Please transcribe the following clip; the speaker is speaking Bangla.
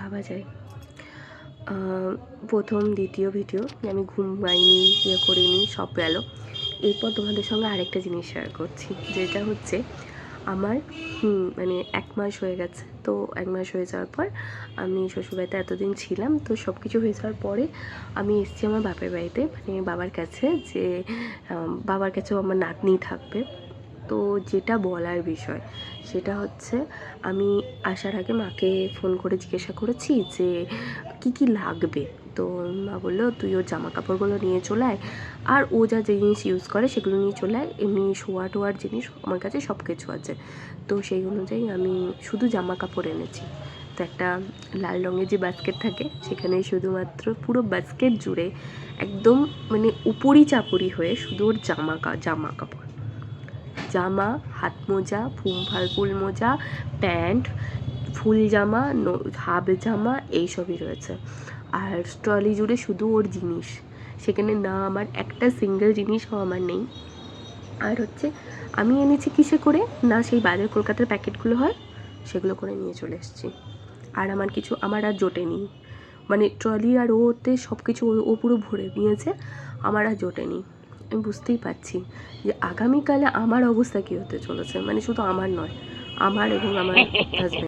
ভাবা যায়। প্রথম দ্বিতীয় ভিডিও আমি ঘুমাইনি, ইয়ে করিনি, সব গেল। এরপর তোমাদের সঙ্গে আরেকটা জিনিস শেয়ার করছি, যেটা হচ্ছে আমার মানে 1 মাস হয়ে গেছে। তো 1 মাস হয়ে যাওয়ার পর আমি শ্বশুরবাড়িতে এতদিন ছিলাম, তো সব কিছু হয়ে যাওয়ার পরে আমি এসেছি আমার বাপের বাড়িতে, মানে বাবার কাছে, যে বাবার কাছেও আমার নাতনি থাকবে। তো যেটা বলার বিষয় সেটা হচ্ছে, আমি আসার আগে মাকে ফোন করে জিজ্ঞাসা করেছি যে কি কি লাগবে। তো মা বললো তুই ওর জামা কাপড়গুলো নিয়ে চলে আয়, আর ও যা জিনিস ইউজ করে সেগুলো নিয়ে চলে আয়, এমনি শোয়া টোয়ার জিনিস আমার কাছে সব কিছু আছে। তো সেই অনুযায়ী আমি শুধু জামা কাপড় এনেছি। তো একটা লাল রঙের যে বাস্কেট থাকে, সেখানে শুধুমাত্র পুরো বাস্কেট জুড়ে একদম মানে উপরি চাপড়ি হয়ে শুধু ওর জামা কাপড়, জামা, হাত মোজা, ফুল মোজা, প্যান্ট, ফুল জামা, হাফ জামা, এইসবই রয়েছে। আর ট্রলি জুড়ে শুধু ওর জিনিস, সেখানে না আমার একটা সিঙ্গেল জিনিসও আমার নেই। আর হচ্ছে আমি এনেছি কিসে করে, না সেই বাজার কলকাতার প্যাকেটগুলো হয় সেগুলো করে নিয়ে চলে এসেছি। আর আমার আর জোটেনি, মানে ট্রলি আর ওতে সব কিছু ও পুরো ভরে নিয়েছে, আমার আর জোটেনি। আমি বুঝতেই পারছি যে আগামীকালে আমার অবস্থা কী হতে চলেছে, মানে শুধু আমার নয়, আমার এবং আমার হাজব্যান্ড।